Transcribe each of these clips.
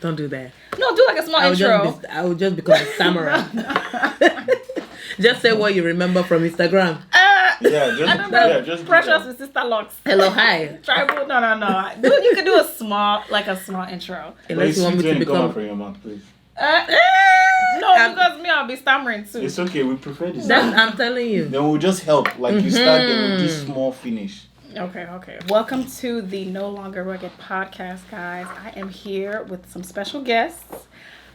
Don't do that. No, do like a small intro. I would just become a samurai. Just say what you remember from Instagram. Just Precious with Sister Locks. Hello, hi. Tribal. No. Dude, you could do a small intro. Unless you want me to come become. out from your mouth, please. No, because me, I'll be stammering too. It's okay. We prefer this. I'm telling you. Then we'll just help. Like you start, then we'll do small finish. Okay. Welcome to the No Longer Rugged podcast, guys. I am here with some special guests.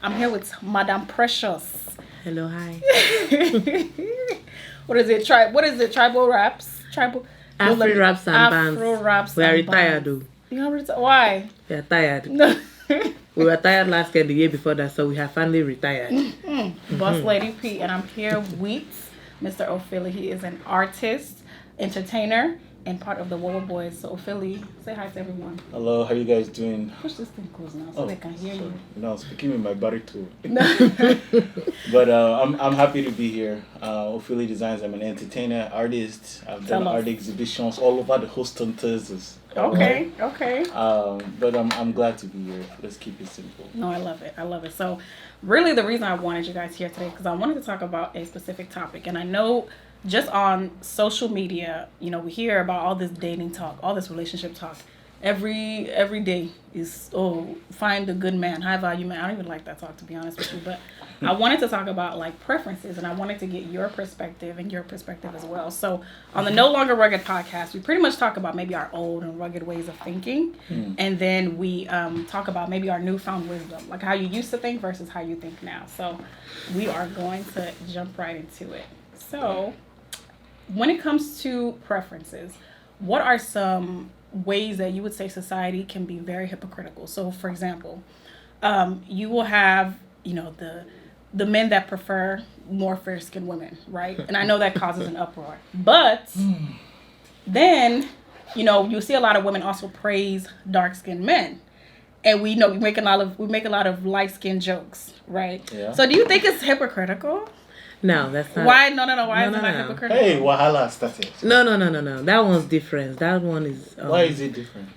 I'm here with Madame Precious. Hello, hi. What is it? Tribal raps? Afro raps and bands. Afro raps. We are retired, though. You are why? We are tired. No. We were tired last year, the year before that, so we have finally retired. Boss Lady P, and I'm here with Mr. Ofili. He is an artist, entertainer, and part of the Wowo Boys. So Ofili, say hi to everyone. Hello, how you guys doing? Push this thing close now so they can hear you. No, I'm speaking with my baritone. But I'm happy to be here. Ofili Designs. I'm an entertainer, artist. I've done art exhibitions all over the Houston Thursdays. Okay. But I'm glad to be here. Let's keep it simple. No, I love it. So really the reason I wanted you guys here today, because I wanted to talk about a specific topic. And I know just on social media, we hear about all this dating talk, all this relationship talk. Every day is, find a good man, high value man. I don't even like that talk, to be honest with you. But I wanted to talk about like preferences, and I wanted to get your perspective and your perspective as well. So on the No Longer Rugged podcast, we pretty much talk about maybe our old and rugged ways of thinking. And then we talk about maybe our newfound wisdom, like how you used to think versus how you think now. So we are going to jump right into it. So when it comes to preferences, what are some ways that you would say society can be very hypocritical? So for example, you will have, the men that prefer more fair-skinned women, right? And I know that causes an uproar. But then, you see a lot of women also praise dark-skinned men. And we make a lot of light-skinned jokes, right? Yeah. So do you think it's hypocritical? No, that's not. Why? No. Why is it not hypocritical? Hey, Wahala started. No. That one's different. That one is. Why is it different?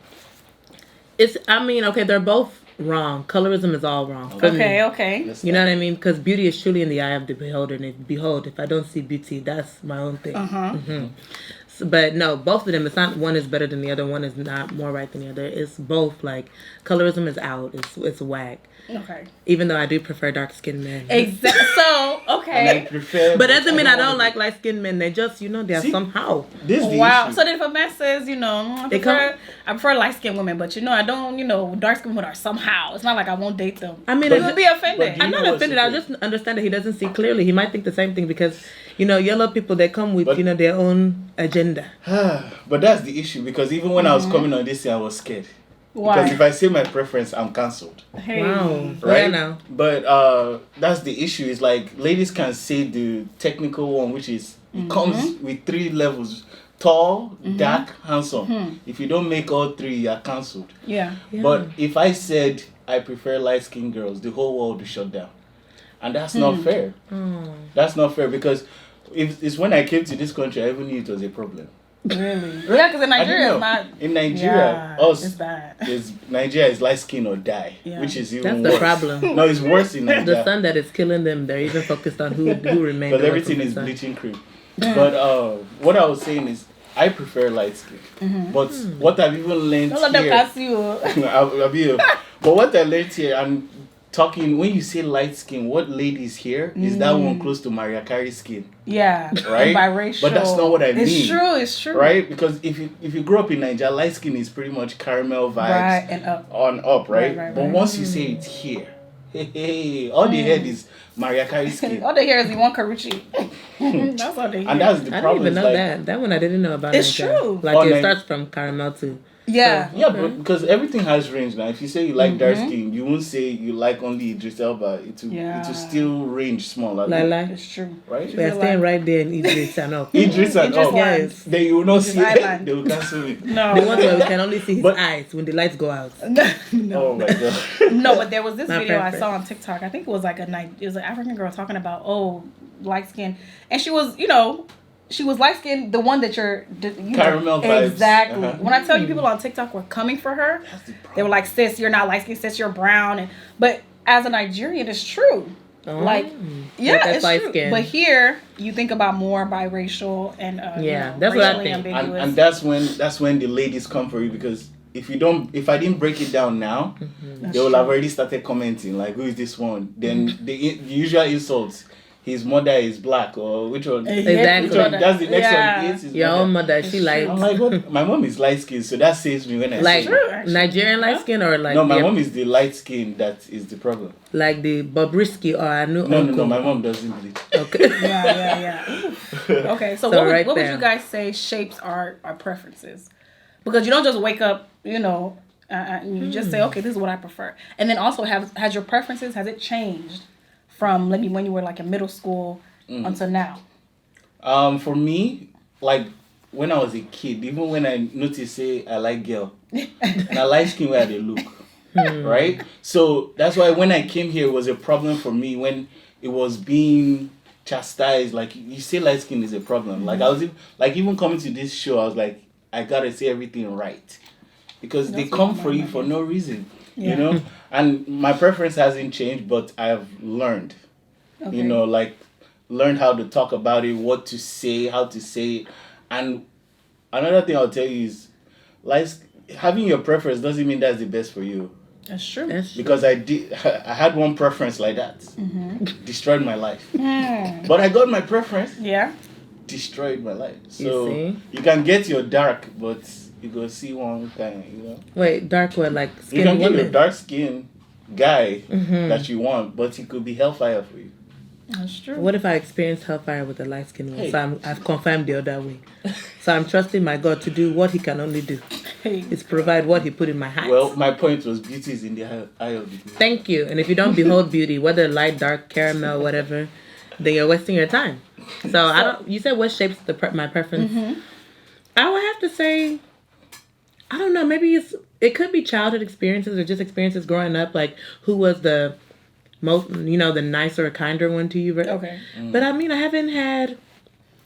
They're both wrong. Colorism is all wrong. Okay. You know what I mean? Because beauty is truly in the eye of the beholder. And behold, if I don't see beauty, that's my own thing. So, but no, both of them, it's not one is better than the other. One is not more right than the other. It's both like colorism is out. It's whack. Okay. Even though I do prefer dark-skinned men. Exactly. So, okay. But doesn't mean I don't like light-skinned men. They just, they're somehow. Wow. So then if a man says, I prefer light-skinned women, but I don't, dark-skinned women are somehow. It's not like I won't date them. I mean, but be offended. I'm not offended. I just understand that he doesn't see clearly. He might think the same thing because, yellow people, they come with, their own agenda. But that's the issue because even when I was coming on this year, I was scared. Why? Because if I say my preference, I'm cancelled. Hey. Wow. Right? Yeah, now. But that's the issue. Is like ladies can say the technical one, which is it comes with 3 levels: tall, dark, handsome. If you don't make all 3, you're cancelled. Yeah. But if I said I prefer light-skinned girls, the whole world would shut down, and that's not fair. That's not fair because it's when I came to this country, I even knew it was a problem. Really? Yeah, because in Nigeria it's not. In Nigeria, it's bad. Nigeria is light skin or die, which is even That's worse. the problem. No, it's worse in Nigeria. The sun that is killing them, they're even focused on who remains. Because everything is bleaching cream. But what I was saying is, I prefer light skin. But what I've even learned Don't let them cast you. But what I learned here, I'm talking, when you say light skin, what ladies here is that one close to Mariah Carey's skin. Yeah, right. Biracial. But that's not what I mean. It's true. Right, because if you grow up in Nigeria, light skin is pretty much caramel vibes, right, and up on up, right? But right. once you say it's here, hey, all they heard is Mariah Carey's skin. All they hear is Iwan Karuchi. That's all they hear. And that's the problem. I didn't even know that. That one I didn't know about. It's true. Like it starts from caramel too. Yeah. So, but because everything has range now. If you say you like dark skin, you won't say you like only Idris Elba. It will still range small. Like it's true. Right? We are staying right there in Idris and up. Idris and up. Yes. Then you will not see it. They will cancel it. No. The one where we can only see his eyes when the lights go out. No. Oh my god. No, but there was this Not video perfect. I saw on TikTok. I think it was like an African girl talking about light skin, and she was she was light skinned, the one that Caramel vibes. exactly. Uh-huh. When I tell you people on TikTok were coming for her, they were like, "Sis, you're not light skinned. Sis, you're brown." But as a Nigerian, it's true. Oh. Like, yeah, that's it's light true. skin. But here, you think about more biracial and that's what I racially think. ambiguous. And that's when the ladies come for you, because if I didn't break it down now, they will have already started commenting like, who is this one? Then the usual insults. His mother is black, or which one? Exactly. Which one? That's the next Yeah. one. Yes, his Your own mother, she like I'm like, what? My mom is light skinned, so that saves me when I like say True, actually. Nigerian light skin or like no. My the- mom is the light skin that is the problem. like the Bobrisky or Anu No, uncle. no. My mom doesn't bleed. Okay. Yeah. Okay, so So what right would there. you guys say shapes our preferences? Because you don't just wake up, and you just say, okay, this is what I prefer. And then also, has your preferences, has it changed from maybe when you were like in middle school until now? For me, like when I was a kid, even when I noticed, say, I like girl, and I like skin where they look, right? So that's why when I came here, it was a problem for me when it was being chastised. Like, you say light skin is a problem. Like, I was even coming to this show, I was like, I gotta say everything right, because they come for you for no reason, And my preference hasn't changed, but I've learned, Okay. like learned how to talk about it, what to say, how to say it. And another thing I'll tell you is, like, having your preference doesn't mean that's the best for you. That's true. That's true. Because I had one preference like that, destroyed my life. But I got my preference, Yeah. destroyed my life. You So see? you can get your dark, but you go see one kind, Wait, dark what, like You skin can get your women? dark skin guy that you want, but he could be hellfire for you. That's true. What if I experience hellfire with a light skin one? Hey. So I've confirmed the other way. So I'm trusting my God to do what He can only do. Hey. Is provide what He put in my hands. Well, my point was beauty is in the eye of the beholder. Thank you. And if you don't behold beauty, whether light, dark, caramel, whatever, then you're wasting your time. So I don't. You said what shapes my preference? I would have to say, I don't know. Maybe it could be childhood experiences or just experiences growing up. Like, who was the most, the nicer or kinder one to you? Right? Okay. But I mean, I haven't had.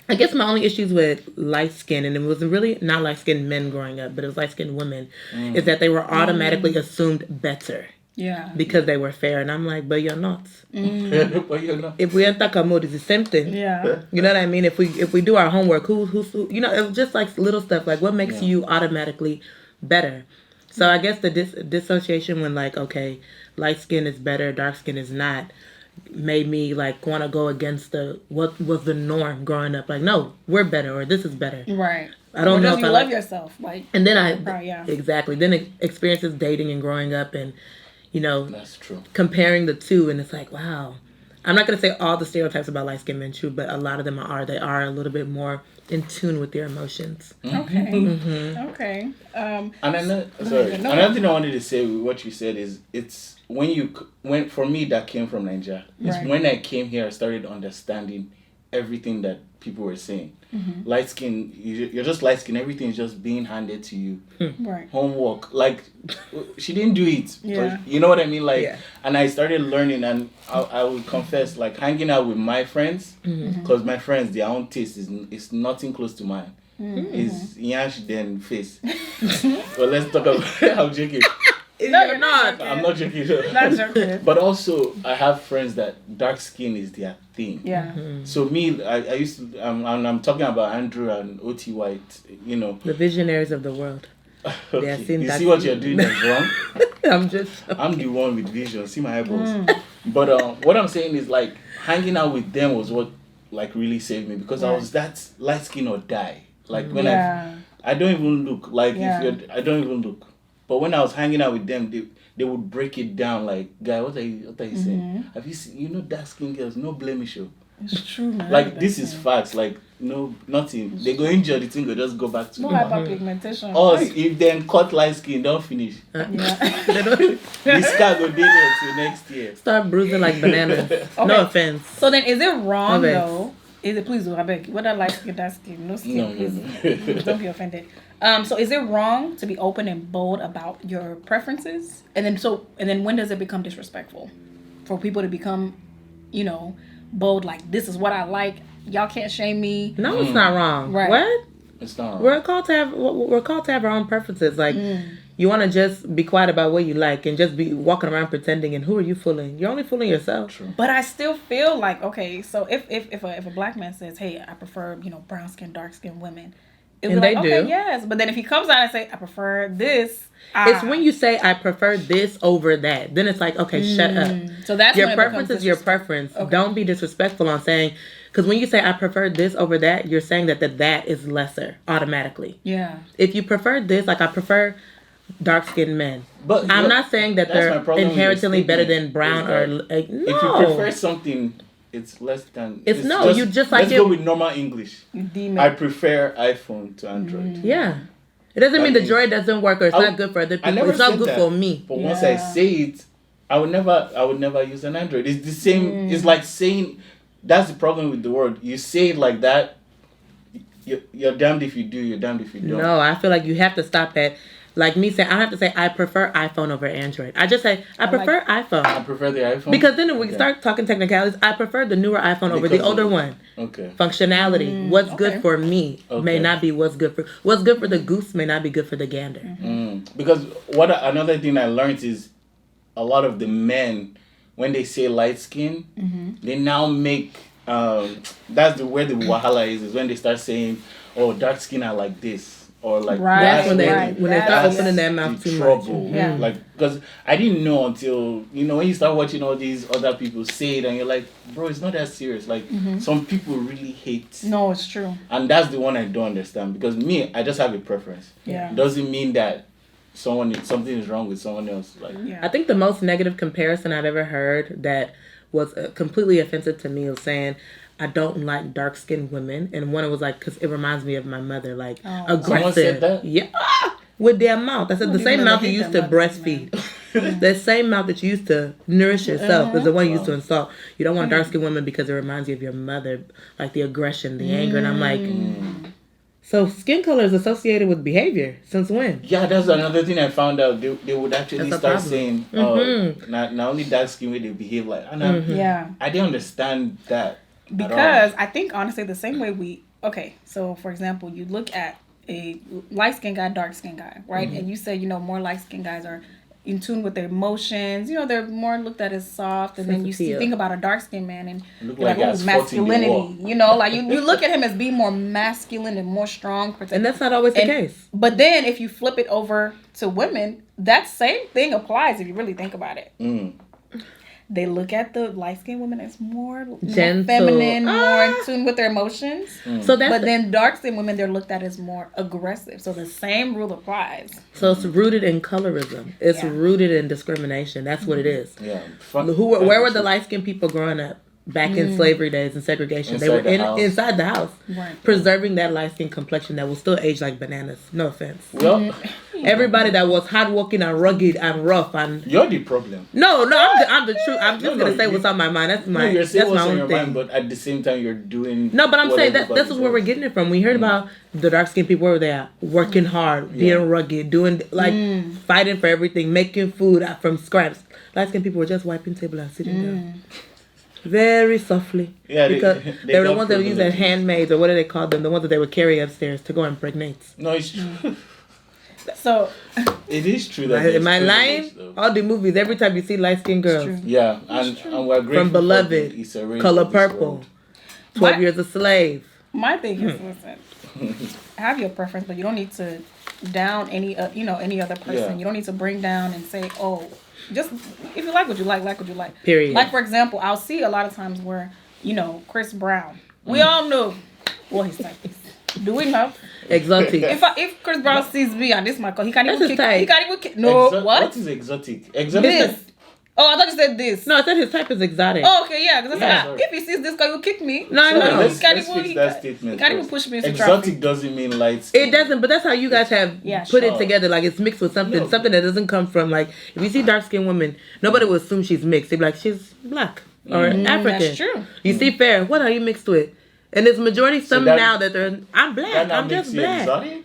I guess my only issues with light skin, and it was really not light skinned men growing up, but it was light skinned women, is that they were automatically assumed better Yeah. because they were fair. And I'm like, but you're not. But you're not. If we enter Kamod, it's the same thing. Yeah. You know what I mean? If we do our homework, who it was just like little stuff, like what makes you automatically better. So I guess the dissociation when like, okay, light skin is better, dark skin is not, made me like want to go against what was the norm growing up. Like, no, we're better, or this is better. Right. I don't Or know just if you I love like, yourself, like. and then Yeah. exactly. Then experiences dating and growing up, and That's true. comparing the two, and it's like, wow. I'm not gonna say all the stereotypes about light skinned men true, but a lot of them they are a little bit more in tune with their emotions. Okay. Okay. And another No. thing I wanted to say with what you said is, it's when for me that came from Nigeria. It's Right. when I came here I started understanding everything that people were saying. Light skin, you're just light skin. Everything is just being handed to you. Right. Homework, like she didn't do it. Yeah. You know what I mean? Like, Yeah. and I started learning, and I will confess, like hanging out with my friends, because my friends, their own taste is nothing close to mine. Is Yash then face. But let's talk about. I'm joking. No, you're not. I'm not joking. Not joking. But also, I have friends that dark skin is their thing. Yeah. So me, I used to, I'm talking about Andrew and O.T. White, The visionaries of the world. Okay. I've seen You that see what too. you're doing that's wrong? I'm just. I'm the one with vision. See my eyeballs. But what I'm saying is, like, hanging out with them was what like really saved me, because I was that light skin or die. Like when I don't even look. Like I don't even look. But when I was hanging out with them, they would break it down. Like, guy, what are you saying? Have you seen, dark skin girls, no blemish. It's true, man. Like, this is facts. Like, no, nothing. They go injure the thing, go just go back to No normal. hyperpigmentation. Us, if them cut light skin, don't finish. Yeah. They don't The scar go dey there till next year. start bruising like bananas. Okay. No offense. So then, is it wrong Okay. though? Is it, please, Rabek, whether light skin, dark skin, no skin, No. please, don't be offended. So is it wrong to be open and bold about your preferences? And then when does it become disrespectful for people to become, bold, like, this is what I like, Y'all can't shame me. No, it's not wrong. Right. What? It's not wrong. We're called to have our own preferences. Like, you want to just be quiet about what you like and just be walking around pretending. And who are you fooling? You're only fooling yourself. True. But I still feel like, okay, so if a black man says, hey, I prefer, brown skin, dark skin women. And they do. Okay, yes. But then if he comes out and say, I prefer this. It's when you say, I prefer this over that. Then it's like, okay, shut up. So that's your when it preference becomes is your preference. Okay. Don't be disrespectful on saying, because when you say, I prefer this over that, you're saying that is lesser automatically. Yeah. If you prefer this, like I prefer dark-skinned men. But I'm not saying that they're inherently better than brown or like, no. If you prefer something, it's less than. It's no, you just like let's it. go with normal English. You deem I it. prefer iPhone to Android. Yeah. It doesn't mean the Droid doesn't work or it's not good for other people. It's not good for me. But once I say it, I would never use an Android. It's the same. It's like saying, that's the problem with the word. You say it like that, you're damned if you do, you're damned if you don't. No, I feel like you have to stop at, like me saying, I don't have to say I prefer iPhone over Android. I just say I prefer iPhone. I prefer the iPhone. Because then when we start talking technicalities, I prefer the newer iPhone over the older one. Okay. Functionality. What's good for me may not be what's good for the goose may not be good for the gander. Because another thing I learned is a lot of the men, when they say light skin, they now make that's where the wahala is when they start saying, oh, dark skin are like this. Or like that's when they start opening their mouth too trouble. much. Yeah. Like, because I didn't know until when you start watching all these other people say it, and you're like, bro, it's not that serious. Like some people really hate. No, it's true. And that's the one I don't understand, because me, I just have a preference. Yeah. It doesn't mean that something is wrong with someone else. Like, I think the most negative comparison I've ever heard that was completely offensive to me was saying, I don't like dark-skinned women. And one was like, because it reminds me of my mother, like, aggressive. Someone said that? Yeah. With their mouth. I said, the same mouth you used to breastfeed. The same mouth that you used to nourish yourself is the one you used to insult. You don't want dark-skinned women because it reminds you of your mother, like the aggression, the anger. And I'm like, so skin color is associated with behavior. Since when? Yeah, that's another thing I found out. They would actually start problem. saying, not only dark skin way they behave like. And I didn't understand that. Because I think, honestly, the same way so for example, you look at a light-skinned guy, dark-skinned guy, right? And you say, more light-skinned guys are in tune with their emotions. They're more looked at as soft. And then you think about a dark-skinned man and Look you're like, like masculinity. Like you look at him as being more masculine and more strong. And that's not always the case. But then if you flip it over to women, that same thing applies if you really think about it. They look at the light-skinned women as more gentle, feminine, more in tune with their emotions. So but then dark-skinned women, they're looked at as more aggressive. So the same rule applies. So it's rooted in colorism. It's rooted in discrimination. That's what it is. Yeah. Where were the light-skinned people growing up? Back in slavery days and segregation. They were inside the house. Right. Preserving that light-skinned complexion that will still age like bananas. No offense. Well, everybody that was hardworking and rugged and rough and you're the problem. No, I'm the truth. I'm just gonna say what's on my mind. That's my you're saying what's on own your thing. mind, but at the same time you're doing. No, but I'm saying that this is where we're getting it from. We heard about the dark-skinned people, where they are working hard, being rugged, doing fighting for everything, making food from scraps. Light-skinned people were just wiping table and sitting down. Very softly. Yeah, because they were the ones that would use their handmaids, or what do they call them? The ones that they would carry upstairs to go impregnate. No, it's true. So it is true that. Am I lying? All the movies, every time you see light-skinned girls. Yeah, and we're grateful from Beloved, Color Purple, 12 Years a Slave. My thing is, listen, have your preference, but you don't need to down any other person. Yeah. You don't need to bring down and say, oh. Just if you like what you like what you like. Period. Like, for example, I'll see a lot of times where, Chris Brown. We all know what his type is. Do we know? Exotic. If Chris Brown sees me and this my call, he can't even kick. He can't even kick. No, what? What is exotic? Exotic. This. Oh, I thought you said this. No, I said his type is exotic. Oh, okay, yeah. Because if he sees this guy, he'll kick me. No. Let's fix that statement. He can't even push me into exotic traffic. Doesn't mean light skin. It doesn't, but that's how you guys have put it together. Like, it's mixed with something that doesn't come from, like, if you see dark-skinned women, nobody will assume she's mixed. They'd be like, she's black or African. That's true. You see fair, what are you mixed with? And there's majority now that they're, I'm black, I'm just black. Exotic?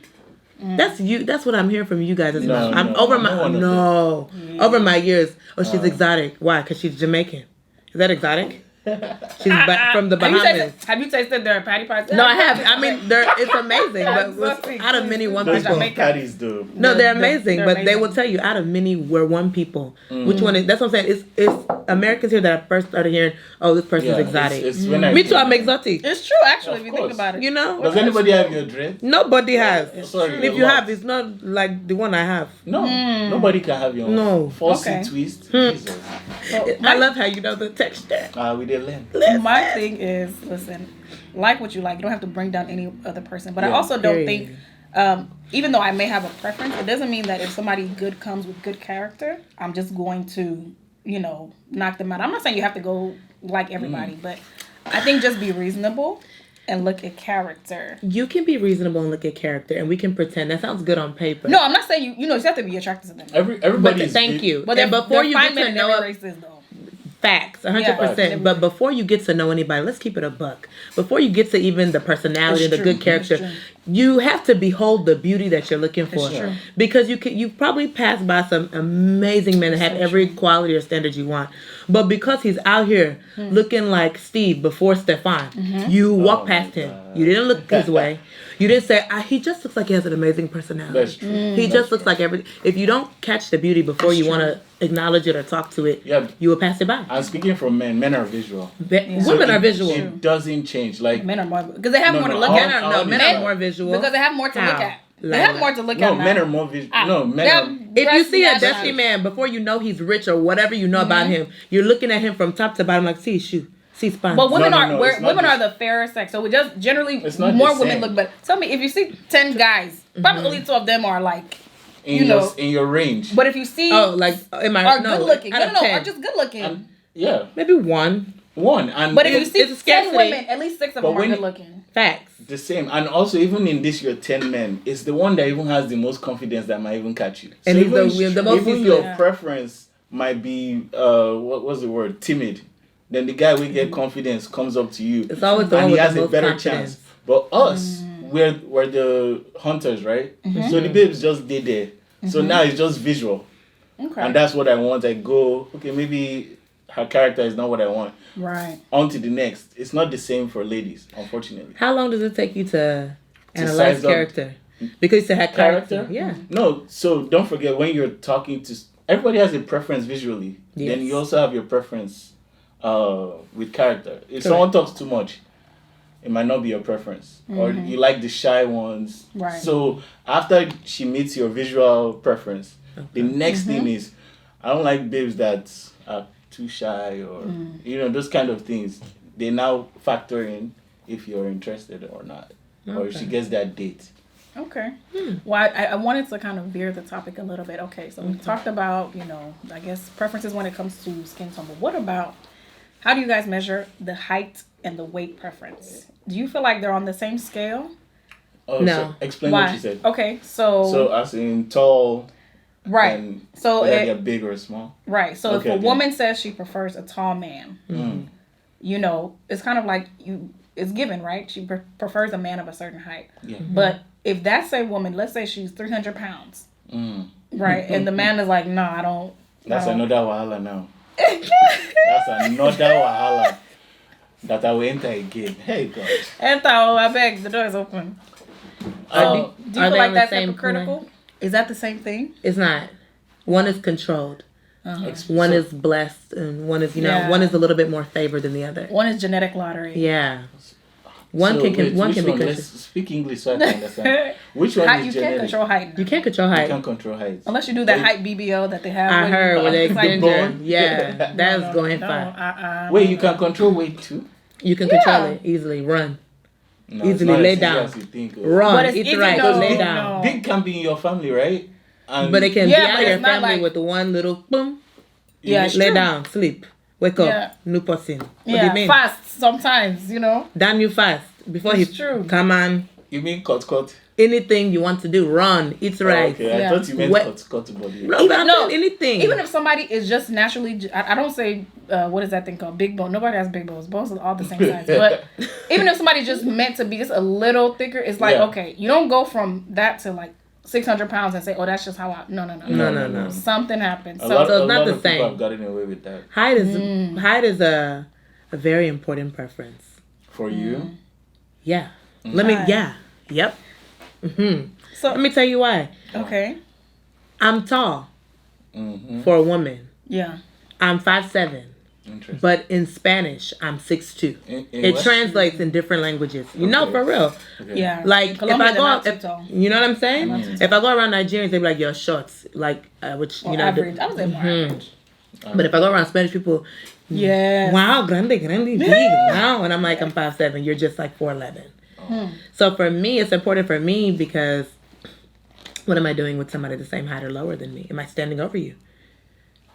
That's you. That's what I'm hearing from you guys. No, I'm over my years. Oh, she's exotic. Why? Because she's Jamaican. Is that exotic? She's from the Bahamas. Have you tasted their patty pies? No, I have. I mean, it's amazing. But out of many, one Those people. patties, though. No, they're amazing. they're But they amazing. will tell you out of many, we're one people. Which one is? That's what I'm saying. It's Americans here that I first started hearing. Oh, this person's exotic. It's when Me too. I'm exotic. It's true, actually, Of if you think course. about it. You know. Does anybody have your dread? Nobody has. Sorry, If you have, it's not like the one I have. No, nobody can have your No. falsy Okay. twist. Jesus. So I love how you know the texture. We did learn. my thing is, listen, like what you like. You don't have to bring down any other person. But I Yeah. also don't Period. think, even though I may have a preference, it doesn't mean that if somebody good comes with good character, I'm just going to, knock them out. I'm not saying you have to go like everybody, but I think just be reasonable and look at character. You can be reasonable and look at character, and we can pretend. That sounds good on paper. No, I'm not saying you have to be attracted to them. Everybody. But thank you. But and before you get to every know race is, though. facts, 100%. Yeah. But before you get to know anybody, let's keep it a buck. Before you get to even the personality and It's the true. good character, It's true. you have to behold the beauty that you're looking for. It's true. Because you probably passed by some amazing men that have every quality or standard you want. But because he's out here looking like Steve before Stefan, you walk past him. God. You didn't look his way. You didn't say, he just looks like he has an amazing personality. That's true. He just looks like everything. If you don't catch the beauty before you want to acknowledge it or talk to it, Yeah. you will pass it by. I'm speaking from men are visual. Women are visual. It doesn't change. Like Men are more because they have No, more to no, look all- at. all men men are more visual. Because they have more to look How? at. They Like- have more to look no, at. men now. are more visual. Ah, No, men they're are. If you see a dressed dusty man, before you know he's rich or whatever you know about him, you're looking at him from top to bottom like, see his shoe, see his spine. But women No, are no, it's not women are this- the fairer sex, so we just generally It's not more the women same. look better. Tell me if you see 10 guys, probably only 2 of them are like, in know. your range. but if you see am I are no, good looking, out no, of no, 10, are just good looking. And, yeah, maybe one. one. And But if you it's see a 10 scarcity. women, at least 6 of But them are when- good looking. Facts. the same, and also even in this your 10 men, it's the one that even has the most confidence that might even catch you. And so he's even, the most even useless. your Yeah. preference might be what's the word, timid. Then the guy will get confidence comes up to you, It's always the and one he with has the a most better confidence. chance. But us, we're the hunters, right? So the babes just did there. So now it's just visual, Okay. and that's what I want. I go, okay, maybe her character is not what I want. Right. On to the next. It's not the same for ladies, unfortunately. How long does it take you to analyze size up- character? Because you said have character. Character? Yeah. No, so don't forget when you're talking to everybody has a preference visually. Yes. Then you also have your preference with character. If someone talks too much, it might not be your preference. Or you like the shy ones. Right. So after she meets your visual preference, the next thing is I don't like babes that are too shy or those kind of things. They now factor in if you're interested or not. Or if she Okay. gets that date. Okay. Well, I wanted to kind of veer the topic a little bit. Okay, so we talked about, I guess preferences when it comes to skin tone. But what about, how do you guys measure the height and the weight preference? Do you feel like they're on the same scale? Oh, No. so explain Why? what you said. Okay, so So as in tall, right. and So whether it, they're big or small. right. So Okay, if a okay. woman says she prefers a tall man, it's kind of like it's given, right? She prefers a man of a certain height. Yeah. But if that same woman, let's say she's 300 pounds, Mm. right, and the man is like, no, I don't. That's I don't. another wahala now. That's another wahala that I will enter again. Hey God. Enter, I beg, the door is open. Uh, Do you Are feel they like on the that's same hypocritical? Is that the same thing? It's not. One is controlled. One is blessed, and one is Yeah. one is a little bit more favored than the other. One is genetic lottery. Yeah. One so can wait, one which can be one? controlled. Let's speak English so I can understand. Which one Height, is you genetic? can't control height. You can't control You height. can't control height. Unless you do that Wait. height BBO that they have. I heard where they it's like, ginger. bone. Yeah, that's going far. Wait, you can control weight too? You can control Yeah. it easily. Run, No, Easily it's not lay as easy down. as you think. run. But it's Eat easy, right. no, Lay no. down. Big can be in your family, right? And But it can Yeah, be but out of your it's not family like- with one little boom. Yeah, it's Lay true. down, sleep, wake up, Yeah. new person. What do Yeah, you mean? fast sometimes, Down you fast before It's he true. come on. you mean cut? Anything you want to do, run, eat right. Okay, Yeah. I thought you meant What- cut body. No, Even- but I'm no, saying anything. Even if somebody is just naturally, I don't say, what is that thing called? Big bone. Nobody has big bones. Bones are all the same size. But even if somebody's just meant to be just a little thicker, it's like, Yeah. okay, you don't go from that to like 600 pounds and say, oh, that's just how I, no. No. Something happens. A So, lot, So it's a not lot the of people same. have gotten away with that. height is a very important preference. For you? Yeah. Why? Yep. So Let me tell you why. okay. I'm tall Mm-hmm. for a woman. Yeah. I'm 5'7", Interesting. but in Spanish, I'm 6'2". In It what? translates in different languages. You know, Okay. for real. Okay. Yeah. Like, In if Colombia, I they're go not out, too tall. you know what I'm saying? Not too If I go around Nigerians, they be like, you're shorts. Like, which, Or you know. average. I would say more average. But if I go around Spanish people, Yeah. wow, grande, big, wow. And I'm like, I'm 5'7", you're just like 4'11". So for me, it's important for me because what am I doing with somebody the same height or lower than me? Am I standing over you?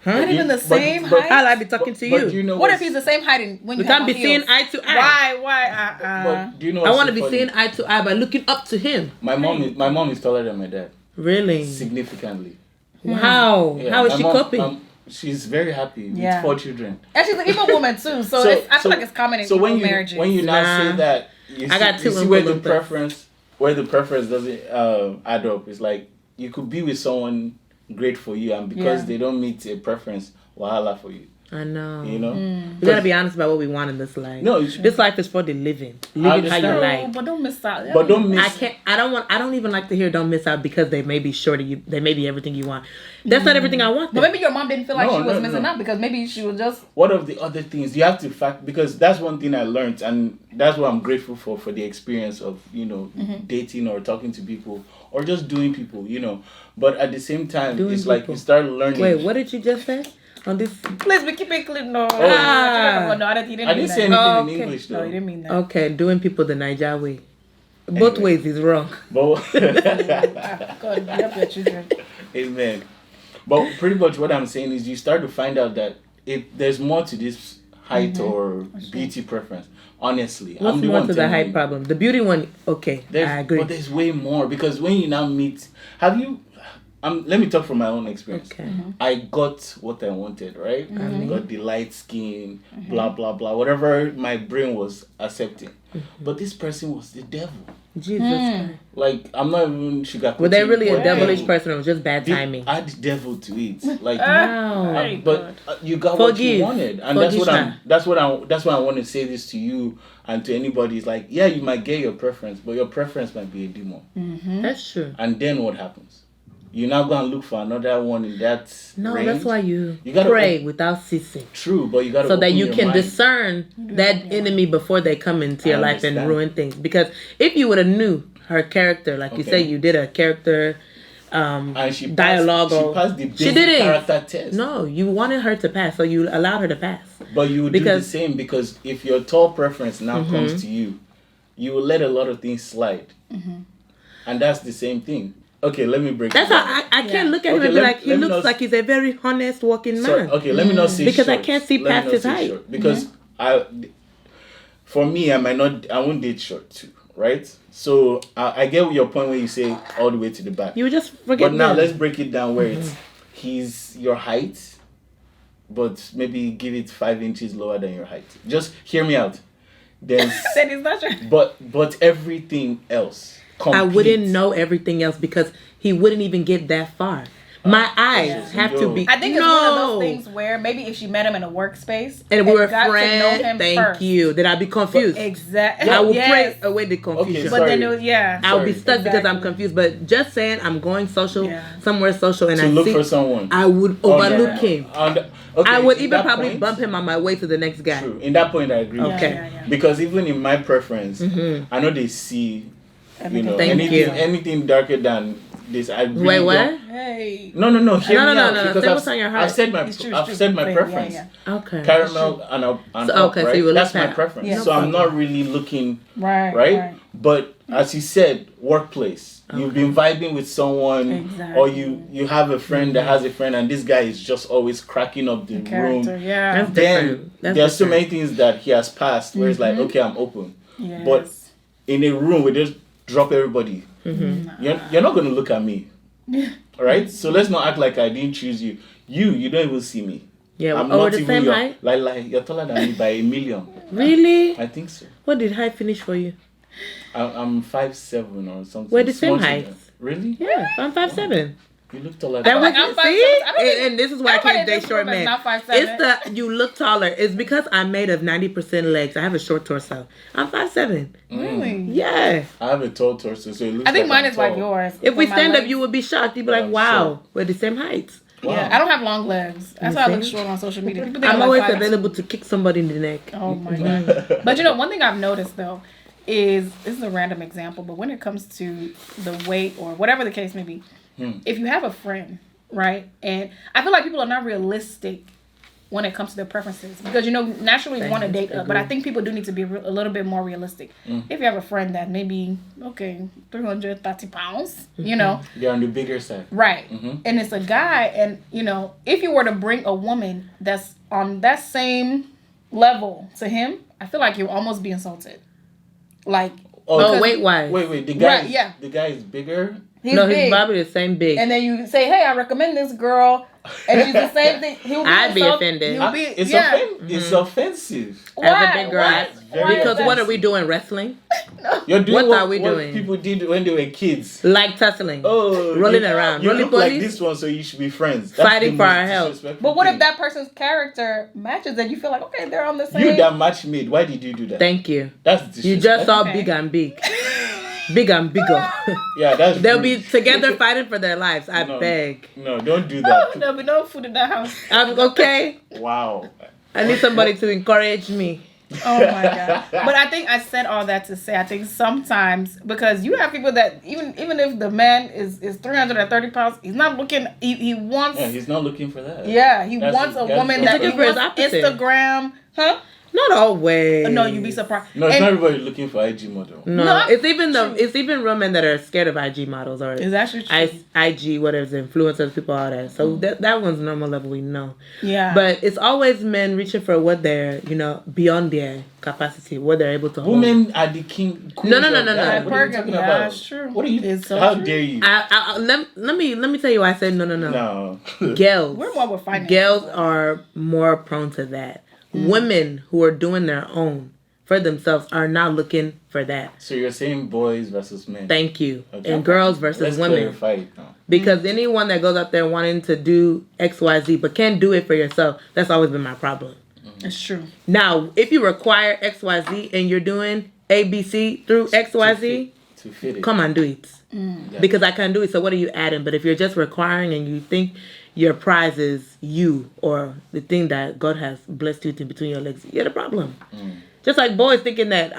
Not even the same height. I'll I be talking to But you. do you know What if what's- he's the same height when you We have can't on be heels? seeing eye to eye. Why? But do you know I what's want to so be funny? seeing eye to eye by looking up to him. My mom is taller than my dad. Really? Significantly. Wow. Yeah, How is my she mom- coping? she's very happy with Yeah. 4 children. And she's an evil woman too, so I feel like it's common in so when evil you marriages. when you now Nah. say that you I got see, two you see where the Oompa preference doesn't add up. It's like you could be with someone great for you, and because Yeah. they don't meet a preference, wahala for you. I know. You know. We gotta be honest about what we want in this life. No, it's- This life is for the living. Living how you understand. like. But don't miss out. But don't miss. I don't even like to hear don't miss out because they may be short of you. They may be everything you want. That's not everything I want. But then. maybe your mom didn't feel like No, she was no, missing no. out because maybe she was just What of the other things you have to fact, because that's one thing I learned, and that's what I'm grateful for the experience of dating or talking to people or just doing people, but at the same time Doing it's like people. you start learning. Wait, what did you just say? On this? please we keep it clean. No, Ah. no, he didn't I mean didn't say that. anything Oh, in okay. English No, though. he didn't mean that. Okay, doing people the Niger way. Both Anyway. ways is wrong. But God, help your children. amen. But pretty much what I'm saying is you start to find out that there's more to this height or beauty preference. Honestly, What's I'm the more one to the telling height you. problem? The beauty one, okay, I agree. But there's way more, because when you now meet, have you? Let me talk from my own experience. Okay. I got what I wanted, right? I got the light skin, blah blah blah, whatever my brain was accepting. But this person was the devil. Jesus Christ. Like, I'm not even sugarcoating. Were they really a but devilish person or was just bad They timing? add devil to it. Like, Wow. Very but good. you got what Forgive. you wanted, and Forgive her. that's why I want to say this to you and to anybody. It's like, yeah, you might get your preference, but your preference might be a demon. That's true. And then what happens? You now go and look for another one in that No, range. that's why you gotta pray without ceasing. True, but you got to So that you can discern that open your enemy before they come into your I life and understand. ruin things. Because if you would have knew her character, like you Okay. say, you did a character and she dialogue Passed, or she passed the she basic didn't. character test. No, you wanted her to pass, so you allowed her to pass. But you would do the Because- same, because if your tall preference now comes to you, you will let a lot of things slide, and that's the same thing. Okay, let me break. That's it how down. I can't look at him Okay, and be let- like, he let me looks not- like he's a very honest walking So, man. okay, let me not say Because I short. can't see Let me past not his say height. short, because for me, I won't date short too, right? So I get your point when you say all the way to the back. You just forget But now them. let's break it down where he's your height, but maybe give it 5 inches lower than your height. Just hear me out. Then, That is not true. but everything else. I wouldn't complete. know everything else because he wouldn't even get that far. My eyes have to be. I think it's no. one of those things where maybe if she met him in a workspace And we were got to know friends. him Thank first. you. Then I'd be confused. Exactly. I will Yes. pray away the confusion. But Sorry. then yeah. I'll be Sorry. stuck because I'm Exactly. confused. But just saying I'm going social, Yeah. somewhere social, and To I look see, for someone. I would Oh, overlook yeah. him. Okay, I would in even that probably point- bump him on my way to the next guy. True. In that point, I agree. with Okay. you. Yeah. Because even in my preference, I know they see, Everything. Thank anything you. anything darker than this. I really Wait, what? don't- Hey. No. Hear No, me no, out, no. because Say I've, what's on your heart. I've said my It's true, I've it's said true. my Yeah, preference. yeah. Okay. Caramel and up, So, up, okay, so right? you will That's look my at- preference. Yeah. So I'm not really looking Right. But as you said, workplace. You've been vibing with someone, or Exactly. you have a friend that has a friend, and this guy is just always cracking up the Character. room. Yeah. That's Then different. That's there's so different. many things that he has passed where it's like, okay, I'm open. Yes. But in a room, we just drop everybody. You're not going to look at me. All right? So let's not act like I didn't choose you. You don't even see me. Yeah, I'm oh, we're not the even same your, height? like you're taller than me by a million. Really? I think so. What did height finish for you? I'm 5'7" or something. We're the same Small height. children. Really? Yeah, I'm 5'7". You look taller. That than was I'm 5'7". see, I don't think and this is why I everybody can't in date this short room is men. not 5'7". It's the you look taller. It's because I'm made of 90% legs. I have a short torso. I'm 5'7". Really? Yeah. I have a tall torso, so it looks I think like mine I'm is like tall. yours. If we with my stand up, legs. you would be shocked. You'd be like, I'm "Wow, sure. we're the same height." Wow. Yeah, I don't have long legs. That's why I look see? short on social media. People think I'm like always 5'2". available to kick somebody in the neck. Oh my god! But one thing I've noticed though is this is a random example, but when it comes to the weight or whatever the case may be, if you have a friend, right, and I feel like people are not realistic when it comes to their preferences because naturally you want to date up, but I think people do need to be a little bit more realistic. If you have a friend that maybe 330 pounds, They're on the bigger side. right, and it's a guy, and if you were to bring a woman that's on that same level to him, I feel like you'll almost be insulted. Like, Oh, weight-wise. Wait. The guy, Right, yeah. The guy is bigger. he's No, big. he's probably the same big. And then you say, "Hey, I recommend this girl," and she's the same thing. He'll be I'd be offended. He'll be, It's yeah. It's offensive. Why? As a big girl. Why? Why Because is what that? are we doing? Wrestling? You're doing What are we what doing? people did when they were kids. Like tussling. Oh, Rolling around. You Rolling look like police? this one, so you should be friends. Fighting the for most our health. disrespectful But what thing. if that person's character matches and you feel like, okay, they're on the same? You that match made? Why did you do that? Thank you. That's disrespectful. You just saw Okay. big and big. Big and bigger. Yeah, that's. They'll rude. be together fighing for their lives. I No. beg. No, don't do Oh, that. there'll be no food in that house. I'm okay. Wow. I need somebody to encourage me. Oh my god! But I think I said all that to say I think sometimes because you have people that even if the man is 330 pounds, he's not looking. He wants. Yeah, he's not looking for that. Yeah, he That's- wants a that's- woman that's that he looking for his wants opposite. Instagram, huh? Not always. No, you'd be surprised. No, it's And- not everybody looking for IG model. No, No, it's even women that are scared of IG models or It's actually true. IG, whatever's influencers, people, all that. So that one's normal level, we know. Yeah. But it's always men reaching for what they're, beyond their capacity, what they're able to hold. Women are the king. No, queens no, of no, that. no. What are you talking Yeah, about? that's true. What are you? It's so how true. dare you? Let me tell you why I said no. No. Girls. We're more with finance. Girls are more prone to that. Women who are doing their own for themselves are not looking for that. So you're saying boys versus men? Thank you. Okay. And girls versus Let's women. clarify it now. Because anyone that goes out there wanting to do XYZ but can't do it for yourself, that's always been my problem. It's true. Now, if you require XYZ and you're doing ABC through XYZ, To fit it. come on, do it. Yeah. Because I can do it, so what are you adding? But if you're just requiring and you think your prize is you or the thing that God has blessed you to between your legs, you're the problem. Just like boys thinking that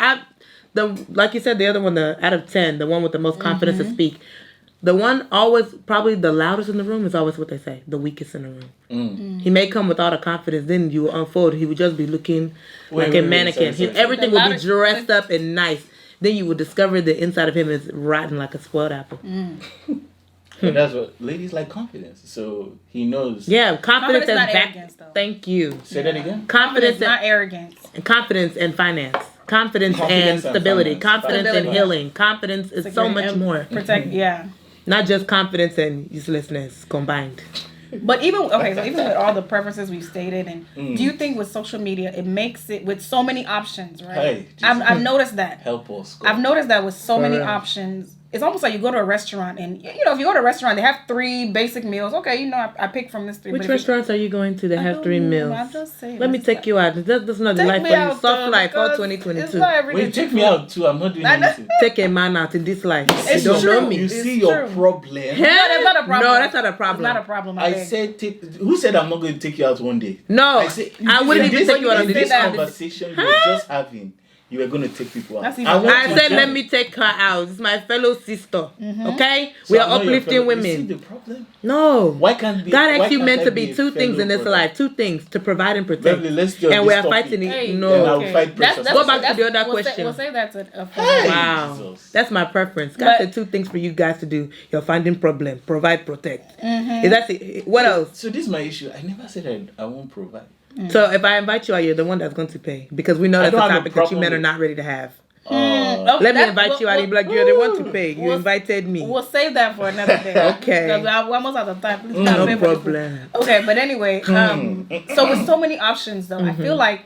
like you said, the other one, the out of 10, the one with the most confidence to speak, the one always probably the loudest in the room is always what they say, the weakest in the room. He may come with all the confidence, then you will unfold. He would just be looking like a mannequin. sorry. Everything The will be loudest- dressed up and nice. Then you will discover the inside of him is rotten like a spoiled apple. But that's what ladies like, confidence. So he knows. Yeah, confidence Confidence is and not back. arrogance, though. Thank you. Say that again. Confidence not and, arrogance. confidence and finance. Confidence and Confidence and stability. finance. Confidence and Stability. healing. Confidence is so Security much and more. Protect. Yeah. Not just confidence and uselessness combined. But even with all the preferences we've stated, and do you think with social media it makes it with so many options, right? Hey, I've noticed that. Help us. I've noticed that with so For many real. options, it's almost like you go to a restaurant and if you go to a restaurant, they have 3 basic meals. Okay, I pick from this 3. Which but if you- restaurants are you going to that I have don't 3 know, meals? I'm just saying, Let me that's take you out. That's not the Take life me for you. out, Soft though, life for because 2022. It's not every Wait, day take food. me out too. I'm not doing I know. anything. Take a man out in this life. It's You don't true. know me. You It's see your true. problem. Hell, No, that's not a problem. No, that's not a problem. It's not a problem. I beg. said, who said I'm not going to take you out one day? No, I said, I wouldn't in even take you out on in this this that. conversation we're just having. You were going to take people out. That's even I want worse. I to said, join. let me take her out. It's my fellow sister. Okay? So We I'm are not your uplifting fellow- women. You see the problem? No. Why can't be? God why actually can't meant I to be a 2 things fellow in this brother? life. 2 things. To provide and protect. Beverly, let's do And this we are topic. fighting it. Hey, No. Then I'll fight precious. Go back to the other we'll question. We'll say that's a Hey. Wow. Jesus. That's my preference. God But- said 2 things for you guys to do. You're finding problem. Provide, protect. Is that it? What else? So this is my issue. I never said I won't provide. So if I invite you out, you're the one that's going to pay. Because we know I that's a don't have a topic that you problem men are with- not ready to have. Oh, Let me that- invite you out and be like, you're the one to pay. You we'll- invited me. We'll save that for another day. Okay. Because we're almost out of time. Please stop No paying for the food. problem. Okay, but anyway, so with so many options though, I feel like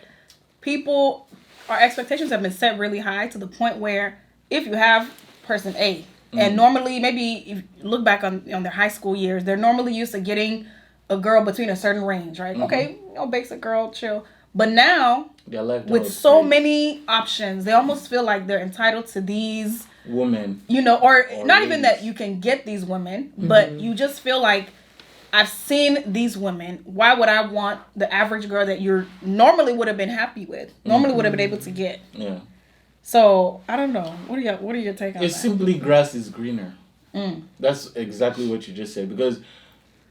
our expectations have been set really high to the point where if you have person A And normally, maybe if you look back on their high school years, they're normally used to getting a girl between a certain range, right? Okay, basic girl, chill. But now, with so many options, they almost feel like they're entitled to these women. Or not even that you can get these women, but you just feel like, I've seen these women. Why would I want the average girl that you normally would have been happy with? Normally would have been able to get. Yeah. So I don't know. What are your take on that? It's simply grass is greener. That's exactly what you just said, because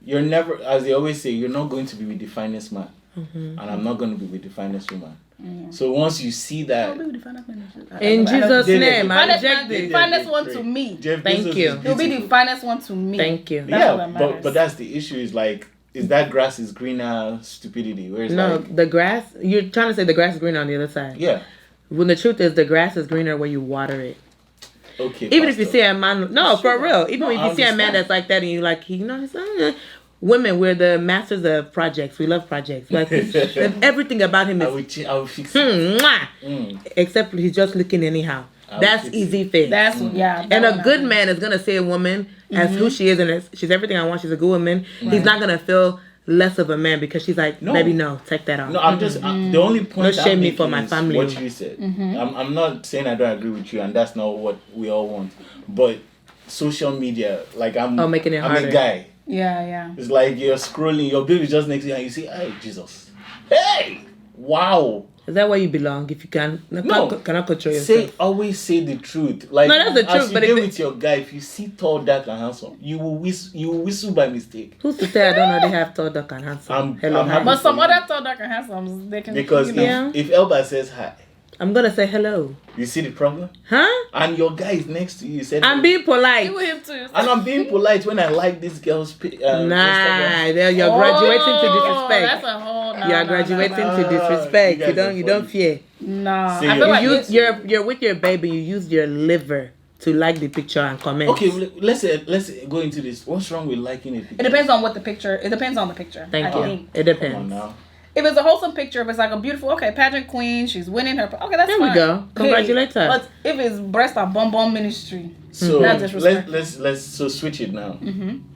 you're never, as they always say, you're not going to be with the finest man, and I'm not going to be with the finest woman. So once you see that, in Jesus' name, I reject the this. finest one to me. Thank you. He'll be the finest one to me. Thank you. But that's the issue. Is that grass is greener stupidity? Where it's the grass. You're trying to say the grass is greener on the other side. Yeah. When the truth is, the grass is greener when you water it. Okay. Even if you see a man, for real. Even if you see a man that's like that, and you like, women, we're the masters of projects. We love projects. Like everything about him is. I will fix it. Except he's just looking anyhow. That's easy fix. That's And a good man is gonna see a woman as who she is, and she's everything I want. She's a good woman. Right. He's not gonna feel less of a man because she's like, baby, no, take that off. No, I'm just the only point. Don't shame me for my family. What you said. I'm not saying I don't agree with you, and that's not what we all want. But social media, like I'm making it harder. I'm a guy. Yeah. It's like you're scrolling, your baby's just next to you, and you see, hey, Jesus, hey, wow. Is that where you belong? If you cannot control yourself. Always say the truth. Like, no, that's the truth. As you deal with your guy, if you see tall, dark, and handsome, you will whistle by mistake. Who's to say I don't already have tall, dark, and handsome? But some other tall, dark, and handsome, they can. Because if Elba says hi, I'm gonna say hello. You see the problem? Huh? And your guy is next to you. Said I'm being polite. You him too. And I'm being polite when I like this girl's. You're graduating to disrespect. That's a whole. You're graduating to disrespect. You don't fear. Nah. See, I feel like you're with your baby. You use your liver to like the picture and comment. Okay, let's go into this. What's wrong with liking a picture? It depends on what the picture. It depends on the picture. Thank you. It depends. Come on now. If it's a wholesome picture, if it's like a beautiful, pageant queen, she's winning her. Okay, that's there fine. There we go. Congratulate her. But if it's breast or bum ministry, so that's disrespectful. let's switch it now.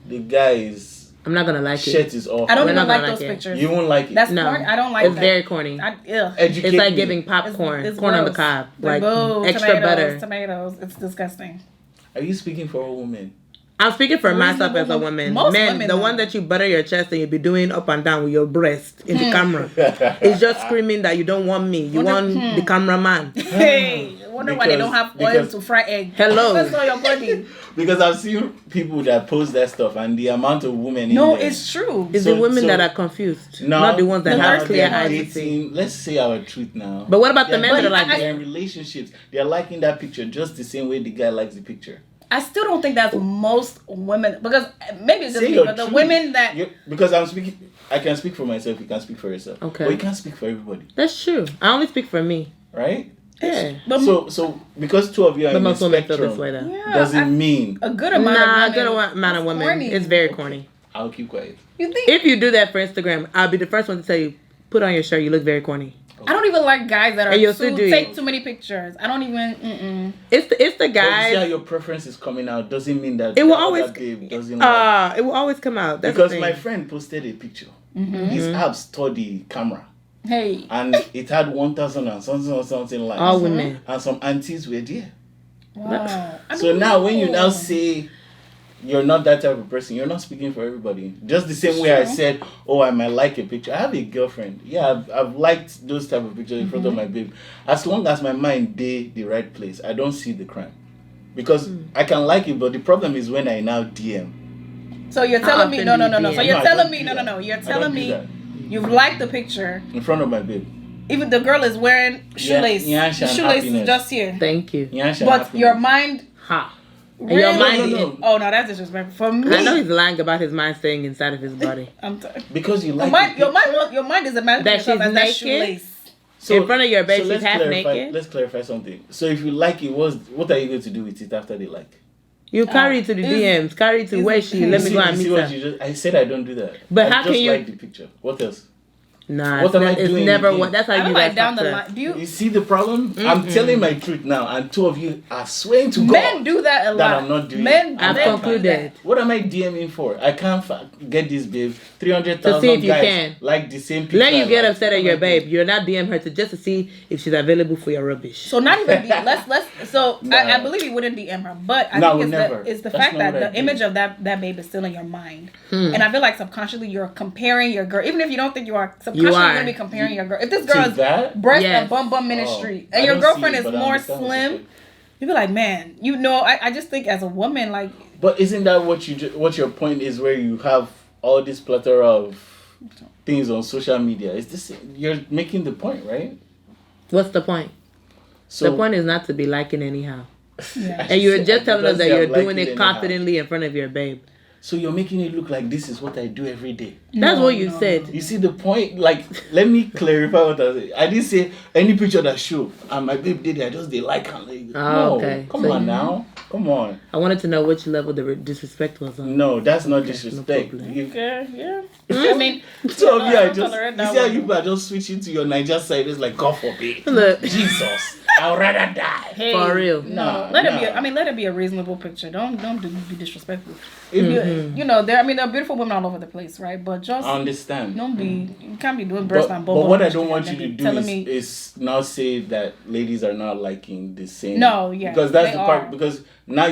The guy is. I'm not gonna like shirt it. Is off. I don't even like those pictures. You won't like it. That's corny. I don't like it's that. Very corny. It's like giving popcorn, it's corn gross. on the cob, like tomatoes, extra butter. Tomatoes. It's disgusting. Are you speaking for a woman? I'm speaking for myself as a woman. Most Men, women the one that you butter your chest and you be doing up and down with your breast in the camera. It's just screaming that you don't want me. You want the cameraman. Hey, I wonder why they don't have oil to fry egg. Hello. That's all your body. Because I've seen people that post that stuff and the amount of women No, in there. it's true. It's the women that are confused. Not the ones that have clear eyes to see. Let's say our truth now. But what about the men that are like that? They're in relationships. They're liking that picture just the same way the guy likes the picture. I still don't think that's most women, because maybe it's just me, but the women that... Because I can speak for myself, you can speak for yourself. Okay. But you can't speak for everybody. That's true. I only speak for me. Right? Yeah. So because two of you are in the spectrum, this way, doesn't mean... A good amount of women... a good amount of women. Corny. It's very corny. I'll keep quiet. You think... If you do that for Instagram, I'll be the first one to tell you, put on your shirt, you look very corny. I don't even like guys that take too many pictures. I don't even. It's the guys. You see how your preference is coming out doesn't mean that it will always babe doesn't like. It will always come out. That's because my friend posted a picture. His abs tore the camera. Hey. And it had 1,000 and something like. All women. And some aunties were there. Wow. So now when you now say you're not that type of person, you're not speaking for everybody. Just the same way I said, I might like a picture. I have a girlfriend. Yeah, I've liked those type of pictures in front of my babe. As long as my mind the right place, I don't see the crime. Because I can like it, but the problem is when I now DM. So you're telling me, no. So you're telling me, no. You're telling me you've liked the picture. In front of my babe. Even the girl is wearing shoelace. Shoelace is just here. Thank you. But your mind... Really? Your mind Oh no, that's disrespectful for me. I know he's lying about his mind staying inside of his body. Because you like your mind is imagining that she's naked. So in front of your bed, she's half naked. Let's clarify something. So if you like it, what are you going to do with it after they like? You carry it to the DMs, carry it to where she. Let me go and meet her. I said I don't do that. But how can you like the picture? What else? Nah, What am I it's doing never again? what. That's how I you feel guys like down talk the to line, us. do you You see the problem? I'm telling my truth now, and two of you are swearing to God men do that a lot? that I'm not doing. Men, I've men do concluded. that. What am I DMing for? I can't get this babe. To see 300,000 if you guys can. like the same picture. Let you I get like. upset at What your am I doing? babe. You're not DM her to just to see if she's available for your rubbish. So not even let's so No. I believe you wouldn't DM her, but I No, think it's never. it's the That's fact not that what I the do. image of that babe is still in your mind, and I feel like subconsciously you're comparing your girl, even if you don't think you are. Subconsciously are. you're gonna be comparing your girl. If this girl To is that? breast Yes. and bum ministry, Oh, and I your don't see girlfriend it, is but I more understand what you're slim, saying. you be like, man, I just think as a woman, like, But isn't that what your point is? Where you have all this plethora of things on social media? Is this you're making the point, right? What's the point? So The point is not to be liking anyhow. yeah. And you're just telling us that you're doing liking it confidently in front of your babe. So you're making it look like this is what I do every day. That's No, what you no, said. You see the point? Like, let me clarify what I said. I didn't say any picture that show and my babe did it. I just did like her. Like, no, okay. come So on now, come on. I wanted to know which level the disrespect was on. No, that's not Okay, disrespect. no problem. You- Okay, yeah. I mean, So no, yeah, I I don't just tolerate you that see how one. you are just switching to your Niger side. It's like God forbid, Look. Jesus, I'd rather die. Hey, For real. No, Nah, let it be. nah. I mean, let it be a reasonable picture. Don't be disrespectful. Mm-hmm. You know, there are beautiful women all over the place, right? But just I understand. don't be. You can't be doing breast But, and but bum what I ministry don't want and you to then do telling is, me is now say that ladies are not liking the same. No, yeah, because that's they the part. are. Because now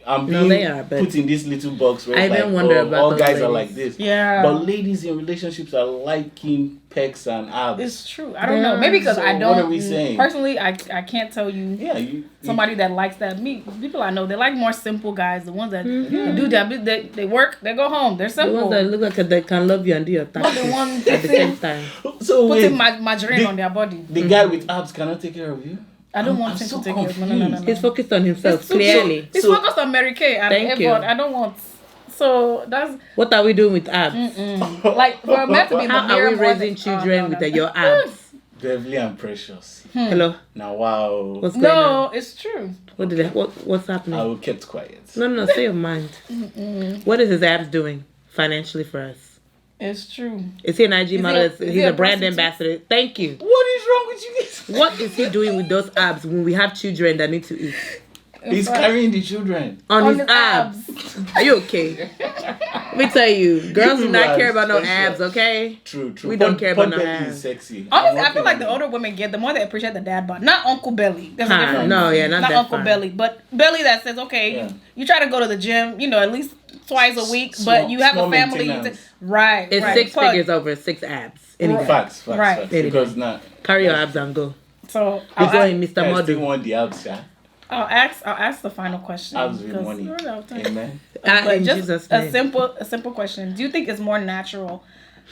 I'm No, being they are, but put in this little box where I it's like, even wonder about all those guys are ladies. like this. Yeah. But ladies in relationships are liking pecs and abs. it's true. I don't know. Maybe because So I what don't. are we saying? Personally, I can't tell you. Yeah, you Somebody that likes that. People I know, they like more simple guys. The ones that do that. They work. They go home. They're The simple. ones that look like they can love you and do your Not the taxes one at the same time. So wait, putting margarine on their body. the guy with abs cannot take care of you. I don't I'm want him so to take care of me. No. He's focused on himself, It's too- clearly. He's So- focused on Mary Kay and Thank you. Avon. I don't want. So that's What are we doing with abs? like for a man to be in the How mirror are we more raising than- children no. with your abs? Beverly and Precious. Hello? Now, wow. What's going on? No, it's true. What's happening? I will kept quiet. No, say your mind. What is his abs doing financially for us? It's true. Is he an IG model? is He's he a a brand prostitute? ambassador. Thank you. What is wrong with you guys? What is he doing with those abs when we have children that need to eat? He's carrying the children. On On his his abs. Are you okay? Let me tell you, girls do You not are care about no special. abs, okay? True. We don't care about Pot no belly abs. is sexy. Honestly, I'm I feel working like on the it. older women get, the more they appreciate the dad bod. Not Uncle Belly. There's a Huh, difference. no, yeah, not that Uncle fine. Belly, but Belly that says, okay, Yeah. you try to go to the gym, at least twice a week, Small- but you have small a family. maintenance. Right. It's right. 6 But- figures over 6 abs. Anyway, Facts. Right. Facts. Because now, carry your abs and go. So We're going, Mr. I still Modu. want the abs, yeah. I'll ask the final question. Abs with 'cause money. we're out of time. Amen. But In just Jesus' a name. simple question. Do you think it's more natural?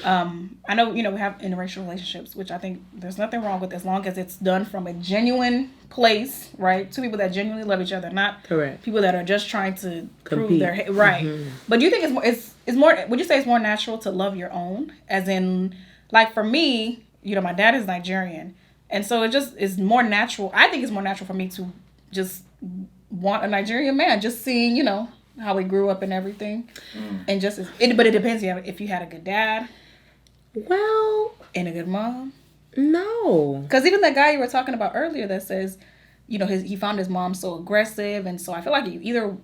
I know we have interracial relationships, which I think there's nothing wrong with as long as it's done from a genuine place, right? Two people that genuinely love each other, not Correct. people that are just trying to prove Compete. their right. But do you think it's more? Would you say it's more natural to love your own, as in, like for me, my dad is Nigerian, and so it just is more natural. I think it's more natural for me to just want a Nigerian man, just seeing how he grew up and everything, and but it depends if you had a good dad Well, and a good mom. no. Because even that guy you were talking about earlier that says, he found his mom so aggressive, and so I feel like you either.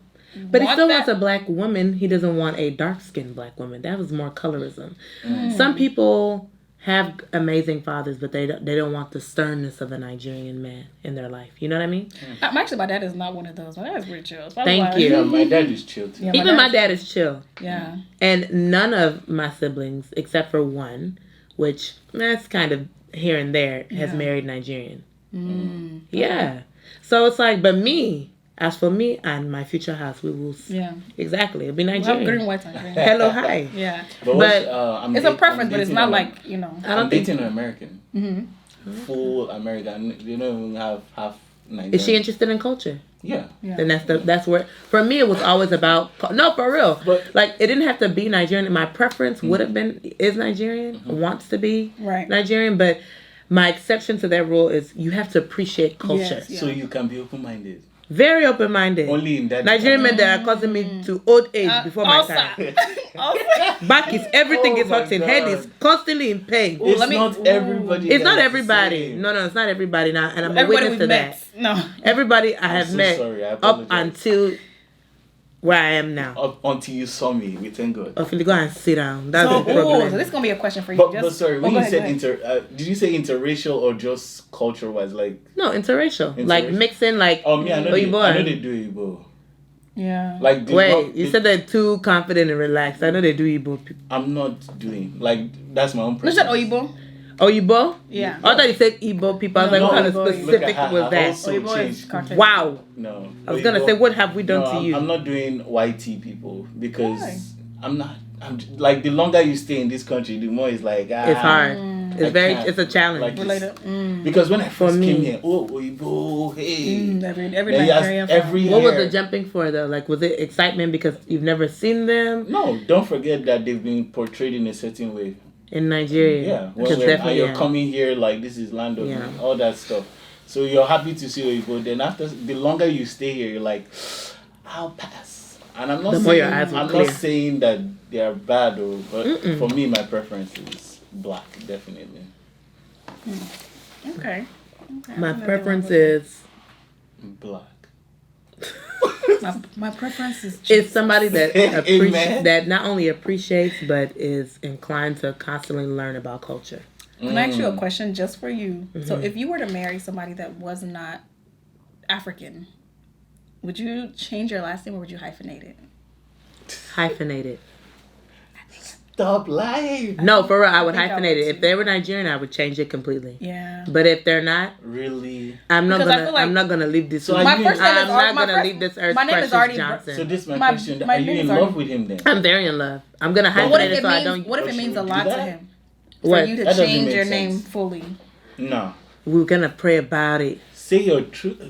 But he still that- wants a black woman. He doesn't want a dark-skinned black woman. That was more colorism. Some people have amazing fathers, but they don't want the sternness of a Nigerian man in their life. You know what I mean? Actually, my dad is not one of those. My dad is pretty chill. So Thank you. Yeah, my dad is chill too. Yeah, Even my dad is chill. Yeah. And none of my siblings, except for one, which that's kind of here and there, has married Nigerian. Yeah. So it's like, but as for me and my future house, we will. Yeah. Exactly. It'll be We have Nigerian. green, white, and green. Hello, hi. Yeah. But It's a preference, but it's not like, I I'm don't think. dating an American. Full American. They don't even have half Nigerian. Is she interested in culture? Yeah. Then that's where for me it was always about no, for real. But- Like it didn't have to be Nigerian. My preference would have been is Nigerian, wants to be Right. Nigerian, but my exception to that rule is you have to appreciate culture. Yes, yeah. So you can be open-minded. Very open-minded. Only in that. Nigerian men that are causing me to old age before my time. Back is everything is my hurting. Head God. is constantly in pain. It's let me- not everybody. It's not that's the everybody. same. No, it's not everybody now, and I'm a Everybody witness we to met. that. No. Everybody I have so met sorry, I up apologize. until where I am now. Up until you saw me, we thank God. Ofili, go and sit down. That's So, the problem. so this is gonna be a question for you. But sorry, when go you ahead, said go ahead. did you say interracial or just culture wise? Like, No, interracial. Like Interracial. mixing, like. oh me, I know Oyibo they do Igbo. Yeah. Like, Wait, you said they're too confident and relaxed. I know they do Igbo people. I'm not doing like that's my own. You said preference. Oyibo? Oyibo? Yeah. I thought you said Igbo people. I was No, like, what kind of Oyibo, Oyibo. specific Look at her, was her that? also Oyibo is changed. Caucasian. Wow. No, I was gonna say, what have we done to you? I'm not doing YT people because Why? I'm not. I'm like the longer you stay in this country, the more it's like It's hard. I It's can't. a challenge. Like, Related. because when I first me. came here, oh Oyibo, hey, Every then you ask Nigerian every What was year- the jumping for though? Like, was it excitement because you've never seen them No, don't forget that they've been portrayed in a certain way. in Nigeria? Yeah, because and definitely. you're Yeah. coming here like this is land of Yeah. all that stuff. So you're happy to see Oyibo. Then after the longer you stay here, you're like, I'll pass. And I'm not The more saying your eyes will I'm clear. not saying that they are bad, but for me, my preference is black, definitely. Okay. My preference is Black. My preference is somebody that Amen. that not only appreciates but is inclined to constantly learn about culture. Can I ask you a question just for you? So if you were to marry somebody that was not African, would you change your last name or would you hyphenate it? Hyphenated. Stop lying. No, for real, I would think I hyphenate would it. If too. they were Nigerian, I would change it completely. Yeah. But if they're not, Really? I'm not Because I gonna. feel like- I'm not gonna leave this. So earth. are My first name is I'm not my gonna first- leave this earth. my name is Precious already Johnson. So this is my My- question. my Are you name in is love already- with him then? I'm very in love. I'm gonna But what hyphenate if it it so I means don't. what if it But means should a we lot do to that? him? What? For you to That doesn't change make your sense. name fully. No. We're gonna pray about it. Say your truth.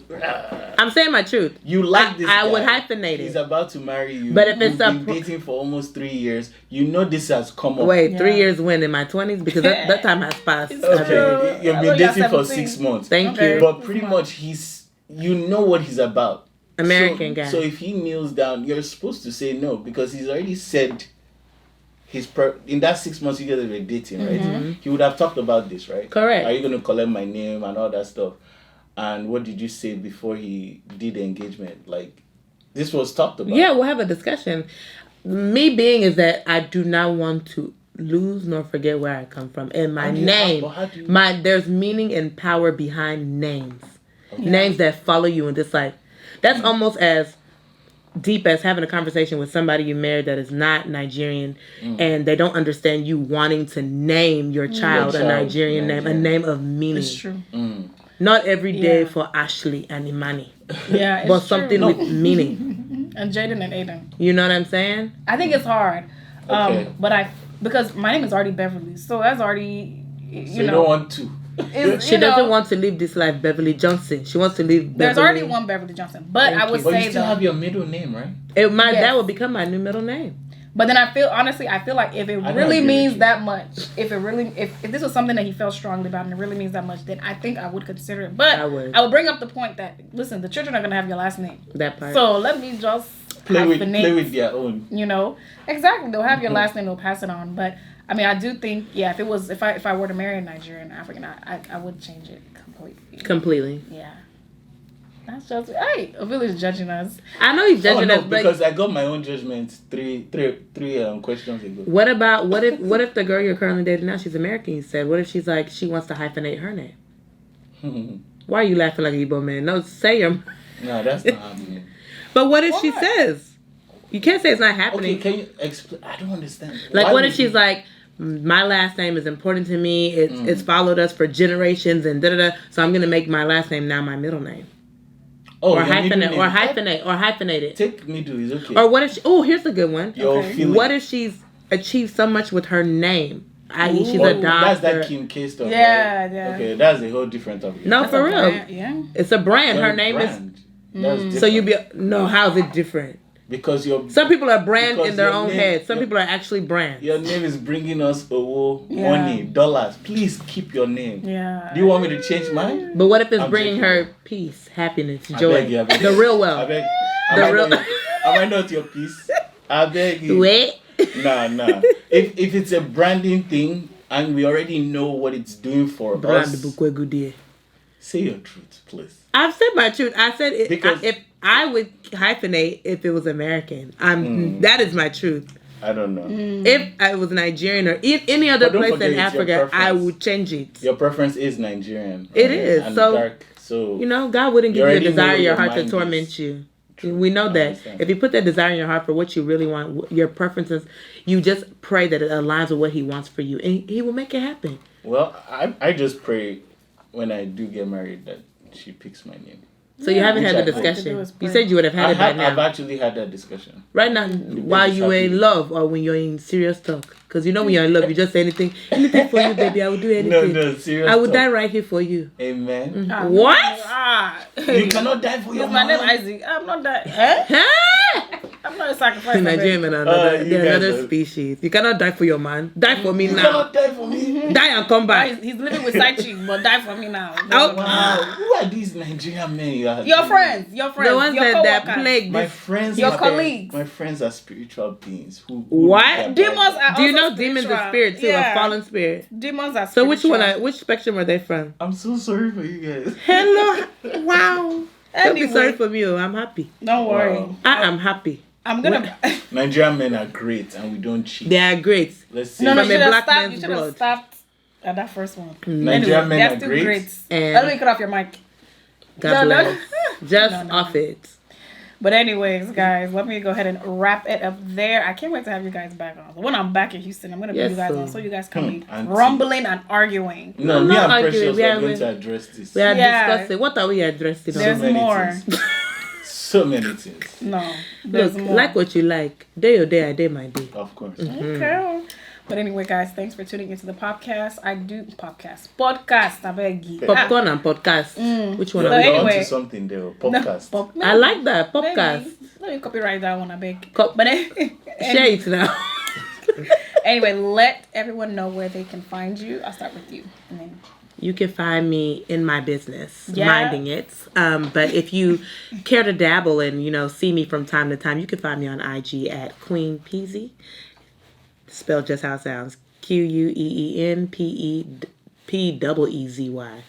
I'm saying my truth. You like this I guy. would hyphenate He's it. about to marry you. But if it's You've a been pro- dating for almost 3 years, you know this has come up. Wait, Yeah. 3 years when in my 20s because that time has passed. It's Okay, true. you've I been know you're dating for 17. 6 months. Thank Okay. you. But pretty much you know what he's about. American guy. So if he kneels down, you're supposed to say no because he's already said in that 6 months you guys were dating, right? He would have talked about this, right? Correct. Are you going to collect my name and all that stuff? And what did you say before he did the engagement? Like, this was talked about. Yeah, we'll have a discussion. Me being is that I do not want to lose nor forget where I come from. And my How do you- name, how do you- there's meaning and power behind names. Names that follow you in this life. That's almost as deep as having a conversation with somebody you married that is not Nigerian and they don't understand you wanting to name your child a child Nigerian name, a Nigerian. name of meaning. It's true. Not every day Yeah. for Ashley and Imani, Yeah, it's but true. something with meaning. And Jaden and Aiden. You know what I'm saying? I think it's hard. Okay. But because my name is already Beverly, so that's already So you you know. don't want to. it's, She you know, doesn't want to live this life, Beverly Johnson. She wants to live Beverly. There's already one Beverly Johnson, but Thank I would you. But say you still though. have your middle name, right? That Yes. will become my new middle name. But then I feel like if it I don't really agree means with you. that much, if this was something that he felt strongly about and it really means that much, then I think I would consider it. But I would. I would bring up the point that listen, the children are gonna have your last name, That part. so let me just Play hyphenate, with their own. you know, exactly. They'll have your last name, they'll pass it on. But I mean, I do think, yeah, if I were to marry a Nigerian African, I would change it completely. Completely. Yeah. That's just hey, Ofili's judging us. I know he's judging no, us, but because I got my own judgment three questions ago. what if the girl you're currently dating now, she's American, you said? What if she's like, she wants to hyphenate her name? Why are you laughing like an Igbo man? No, say your... No, that's not happening. But what if she Why? says? You can't say it's not happening. Okay, can you explain? I don't understand. Like, Why what would if she's you- like, my last name is important to me. It's followed us for generations and da-da-da. So I'm going to make my last name now my middle name. oh, Or your middle hyphenate, name- or hyphenate it. Take middle is okay. Or what if here's a good one. Your Okay. feeling. What if she's achieved so much with her name? I.e. she's Oh, a doctor. That's that Kim K stuff. Yeah, right? yeah. Okay, that's a whole different topic. No, That's for a real. brand, yeah. It's a brand. Her Well, name brand. That's is... So you different. be... No, how's it different? Because some people are brand because in their your own name- head. Some your- people are actually brand. Your name is bringing us Yeah. money, dollars. Please keep your name. Yeah. Do you want me to change mine? But what if it's I'm bringing joking. her peace, happiness, I joy, beg you, I beg the you. real I wealth? beg. The Am real- I not your piece? I beg you. Wait. Nah. If it's a branding thing and we already know what it's doing for Brand us, Bukwegudie. say your truth, please. I've said my truth. I said it, Because- if I would hyphenate if it was American. That is my truth. I don't know. If I was Nigerian or any other But don't place forget in it's your Africa, I preference. would change it. Your preference is Nigerian. It is, and so- dark. So You know, God wouldn't You give you a already know desire where in your your heart to mind torment is. you. True. We know I that. understand. If you put that desire in your heart for what you really want, your preferences, you just pray that it aligns with what He wants for you, and He will make it happen. Well, I just pray when I do get married that she picks my name. So you haven't Which had I the hope. discussion. All you have to do You is said you would have had it by now. I've actually had that discussion. Right now, while you were in love or when you're in serious talk. Because you know when you're in love, you just say anything for you, baby. I will do anything. No, serious. I would talk. die right here for you. Amen. Ah, What? Ah. You cannot die for your Use my name man. Isaac. I'm not that. Huh? Huh? I'm not a sacrifice. Nigerian men are you they're guys another are- species. You cannot die for your man. Die for me You now. cannot die for me. Die and come back. He's living with side chick, but die for me now. Oh. Wow. Who are these Nigerian men you are? Your friends, The ones your that coworkers. plague My this. friends. Your are- colleagues. My friends are spiritual beings who. What? Demons are Do you also know demons spiritual. are spirit too, Yeah. a fallen spirit? Demons are So which spiritual. which spectrum are they from? I'm so sorry for you guys. Hello. Wow. Don't be Anyway. sorry for me. Oh, I'm happy. Don't worry. Wow. I am happy. I'm gonna. Nigerian men are great and we don't cheat. They are great. Let's see. No, From you a should have black stopped. man's You should have blood. stopped at that first one. Nigerian men they're are still great. great. And- Let me cut off your mic. God No, no. bless. Just No, no, off it. But anyways, guys, let me go ahead and wrap it up there. I can't wait to have you guys back on. When I'm back in Houston, I'm gonna Yes, bring you guys sir. on so you guys can be Auntie. rumbling and arguing. No, I'm me not and arguing. Precious We are are- going to address this. We are Yeah. discussing. What are we addressing? There's many more. things. So many things. No, there's Look, more. like what you like. Day your day, I day my day. Of course. Okay. But anyway, guys, thanks for tuning into the podcast. I beg you. Popcorn and podcast. Which one You're are we? So onto anyway. something there. Podcast. I like that. Podcast. Let me copyright that one, I beg. Co- But Share it now. anyway, let everyone know where they can find you. I'll start with you. And then You can find me in my business, Yeah. minding it. But if you care to dabble and, see me from time to time, you can find me on IG at Queen Peasy. Spelled just how it sounds. QUEENPEEZY.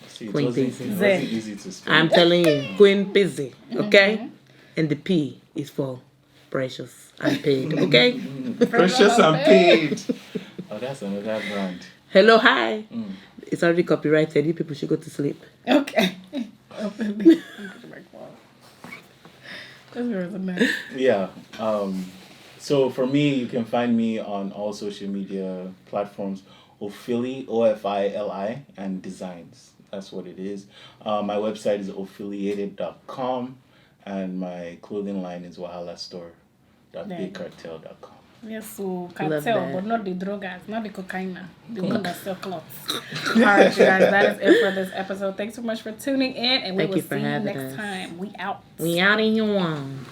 See, it Queen wasn't, Peasy. it wasn't easy to spell. I'm telling you, Queen Peasy. Okay? And the P is for precious and paid. Okay? Precious and paid. Oh, that's another brand. Hello, hi. It's already copyrighted. You people should go to sleep. okay. Yeah. So for me, you can find me on all social media platforms. Ofili, OFILI, and Designs. That's what it is. My website is affiliated.com, and my clothing line is wahalastore.bigcartel.com. Yes, so Love cartel, that. but not the druggers, not the cocaine, the one that sell clothes. All right, you guys, that is it for this episode. Thanks so much for tuning in, and we Thank will you for see you having next us. time. We out. We out in your one.